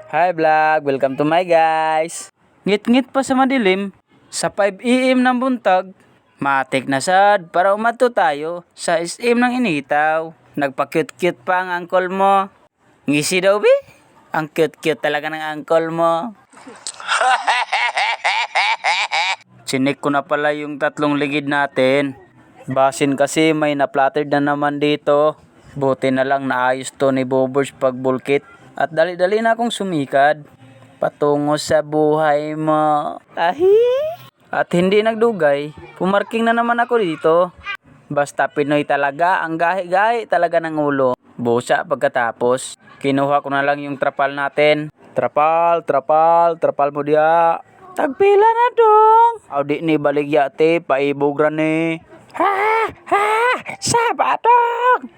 Hi vlog, welcome to my guys. Ngit-ngit pa sa madilim, sa 5 AM ng buntag, matik na sad para umadto tayo sa SM ng Initaw. Nagpa-cute-cute pa ang uncle mo. Ngisi daw be? Ang cute-cute talaga ng uncle mo. Chinik ko na pala yung 3 ligid natin. Basin kasi may na-flattered na naman dito. Buti na lang naayos to ni Bobers pagbulkit. At dali-dali na akong sumikad patungo sa buhay mo. Ahi! At hindi nagdugay, pumarking na naman ako dito. Basta Pinoy talaga, ang gahi-gahi talaga ng ulo. Busa pagkatapos, kinuha ko na lang yung trapal natin. Trapal mo dia. Tagpila na dong. Audi ni baligya te, paibog ni. Sabadong.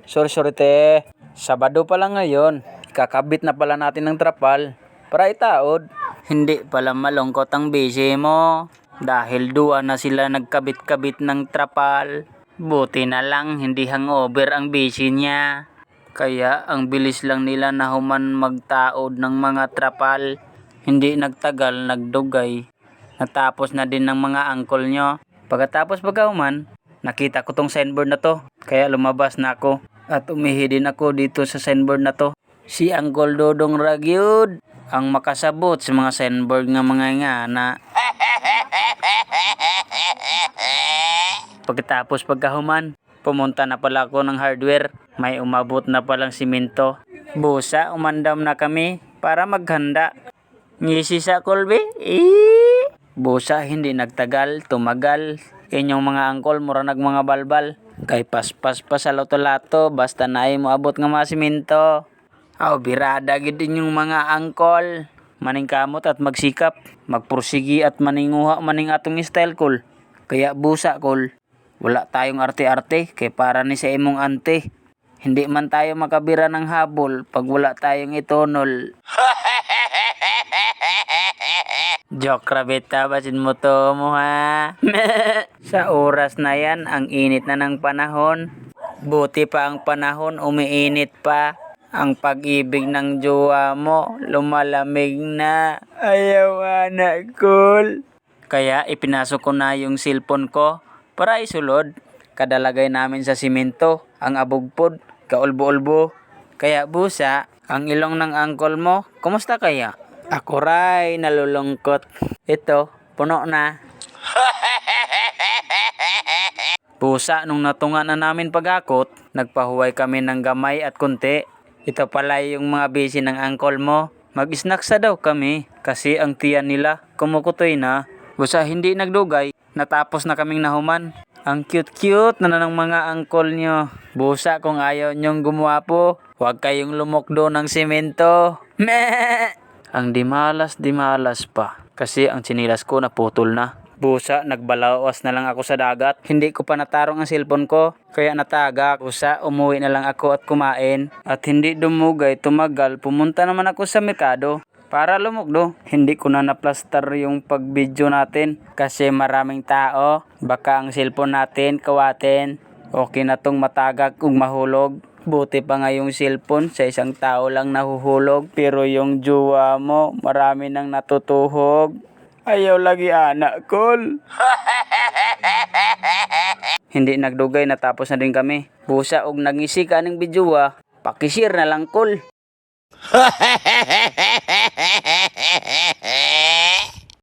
Sorry te. Sabado pa lang ngayon. Kakabit na pala natin ng trapal para itaod. Hindi pala malungkot ang busy mo. Dahil doon na sila nagkabit-kabit ng trapal. Buti na lang hindi hangover ang busy niya. Kaya ang bilis lang nila na human magtaod ng mga trapal. Hindi nagtagal, nagdugay. Natapos na din ng mga angkol nyo. Pagkatapos pagkahuman, nakita ko tong signboard na to. Kaya lumabas na ako. At umihi din ako dito sa signboard na to. Si Uncle Dodong Ragyud ang makasabot sa mga signboard nga mga ngana. Pagkatapos pagkahuman, pumunta na pala ako ng hardware. May umabot na palang simento. Busa, umandam na kami para maghanda. Ngisi sa kolbe? Busa, hindi nagtagal, tumagal. Inyong mga angkol, mura mga balbal. Kay paspas pa sa lato-lato, basta na mo abot nga mga simento. Birada gid inyong mga angkol. Maning kamot at magsikap, magpursigi at maninguha maning atong style kol. Kaya busa kol. Wala tayong arte-arte kay para ni sa imong ante. Hindi man tayo makabira ng habol pag wala tayong itonol. Joke rabita, basin mo to mo ha. Sa oras na yan, ang init na ng panahon. Buti pa ang panahon, umiinit pa. Ang pag-ibig ng jowa mo, lumalamig na. Ayaw anak cool. Kaya ipinasok ko na yung cellphone ko para isulod. Kadalagay namin sa simento, ang abugpod, kaulbo-ulbo. Kaya busa, ang ilong ng uncle mo, kumusta kaya? Ako ray, nalulungkot. Ito, puno na. Pusa, nung natunga na namin pag-akot, nagpahuway kami ng gamay at kunti. Ito pala yung mga busy ng uncle mo. Mag-snack sa daw kami kasi ang tiyan nila kumukutoy na. Busa, hindi nagdugay, natapos na kaming nahuman. Ang cute-cute na ng mga uncle nyo. Busa, kung ayaw nyong gumwapo, huwag kayong lumokdo ng simento. Meh! Ang dimalas pa kasi ang tsinilas ko naputol na. Busa, nagbalawas na lang ako sa dagat. Hindi ko pa natarong ang cellphone ko, kaya nataga. Busa, umuwi na lang ako at kumain. At hindi dumugay, tumagal, pumunta naman ako sa merkado para lumukdo. Hindi ko na naplastar yung pag-video natin kasi maraming tao. Baka ang cellphone natin kawatin. Okay na tong matagak ug mahulog. Buti pa nga yung cellphone sa isang tao lang nahuhulog. Pero yung jowa mo, marami nang natutuhog. Ayaw lagi anak, kol. Hindi nagdugay, natapos na din kami. Busa og nangisi ka ng bidyuwa, pakishare na lang, kol.